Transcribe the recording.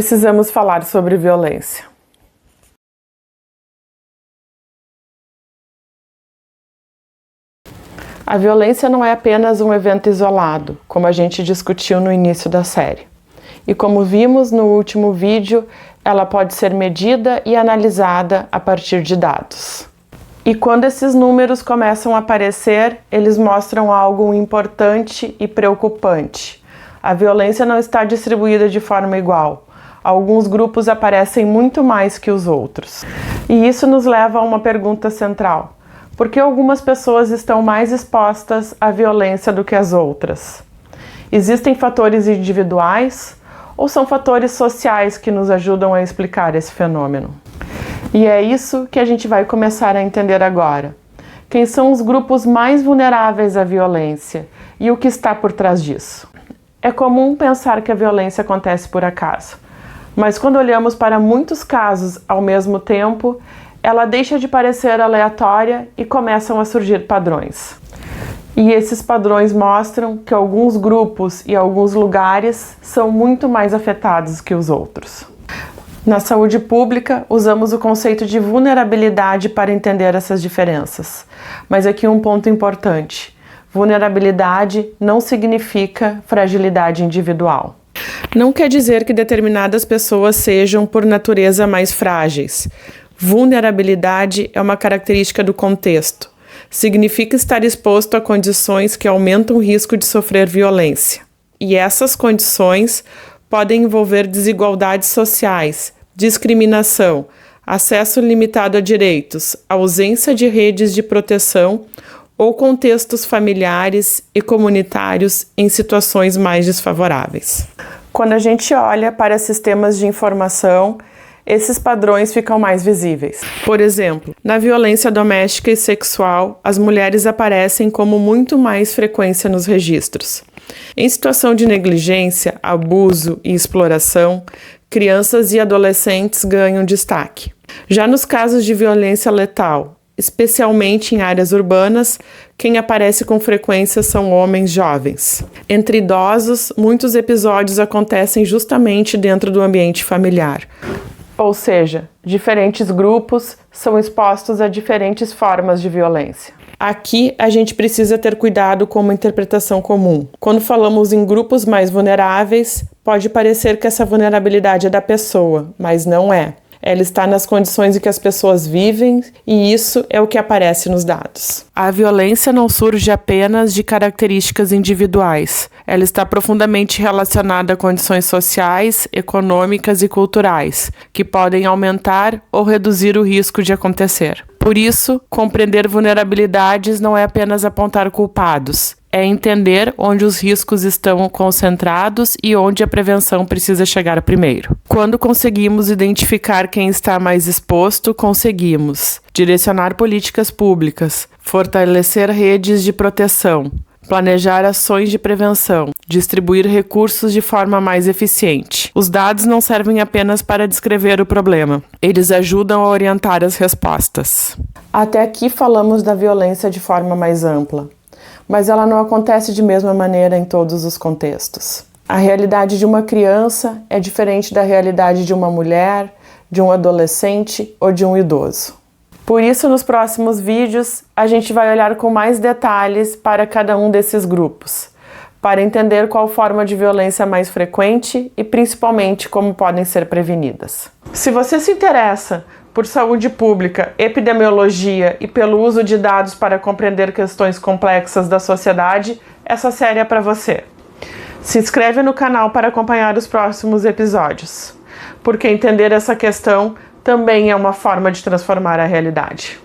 Precisamos falar sobre violência. A violência não é apenas um evento isolado, como a gente discutiu no início da série. E como vimos no último vídeo, ela pode ser medida e analisada a partir de dados. E quando esses números começam a aparecer, eles mostram algo importante e preocupante. A violência não está distribuída de forma igual. Alguns grupos aparecem muito mais que os outros. E isso nos leva a uma pergunta central. Por que algumas pessoas estão mais expostas à violência do que as outras? Existem fatores individuais ou são fatores sociais que nos ajudam a explicar esse fenômeno? E é isso que a gente vai começar a entender agora. Quem são os grupos mais vulneráveis à violência e o que está por trás disso? É comum pensar que a violência acontece por acaso, mas quando olhamos para muitos casos ao mesmo tempo, ela deixa de parecer aleatória e começam a surgir padrões. E esses padrões mostram que alguns grupos e alguns lugares são muito mais afetados que os outros. Na saúde pública, usamos o conceito de vulnerabilidade para entender essas diferenças. Mas aqui um ponto importante: vulnerabilidade não significa fragilidade individual. Não quer dizer que determinadas pessoas sejam, por natureza, mais frágeis. Vulnerabilidade é uma característica do contexto. Significa estar exposto a condições que aumentam o risco de sofrer violência. E essas condições podem envolver desigualdades sociais, discriminação, acesso limitado a direitos, ausência de redes de proteção ou contextos familiares e comunitários em situações mais desfavoráveis. Quando a gente olha para sistemas de informação, esses padrões ficam mais visíveis. Por exemplo, na violência doméstica e sexual, as mulheres aparecem como muito mais frequência nos registros. Em situação de negligência, abuso e exploração, crianças e adolescentes ganham destaque. Já nos casos de violência letal, especialmente em áreas urbanas, quem aparece com frequência são homens jovens. Entre idosos, muitos episódios acontecem justamente dentro do ambiente familiar. Ou seja, diferentes grupos são expostos a diferentes formas de violência. Aqui a gente precisa ter cuidado com uma interpretação comum. Quando falamos em grupos mais vulneráveis, pode parecer que essa vulnerabilidade é da pessoa, mas não é. Ela está nas condições em que as pessoas vivem e isso é o que aparece nos dados. A violência não surge apenas de características individuais. Ela está profundamente relacionada a condições sociais, econômicas e culturais, que podem aumentar ou reduzir o risco de acontecer. Por isso, compreender vulnerabilidades não é apenas apontar culpados, é entender onde os riscos estão concentrados e onde a prevenção precisa chegar primeiro. Quando conseguimos identificar quem está mais exposto, conseguimos direcionar políticas públicas, fortalecer redes de proteção, planejar ações de prevenção, distribuir recursos de forma mais eficiente. Os dados não servem apenas para descrever o problema, eles ajudam a orientar as respostas. Até aqui falamos da violência de forma mais ampla, mas ela não acontece de mesma maneira em todos os contextos. A realidade de uma criança é diferente da realidade de uma mulher, de um adolescente ou de um idoso. Por isso, nos próximos vídeos, a gente vai olhar com mais detalhes para cada um desses grupos, para entender qual forma de violência é mais frequente e, principalmente, como podem ser prevenidas. Se você se interessa por saúde pública, epidemiologia e pelo uso de dados para compreender questões complexas da sociedade, essa série é para você. Se inscreve no canal para acompanhar os próximos episódios, porque entender essa questão também é uma forma de transformar a realidade.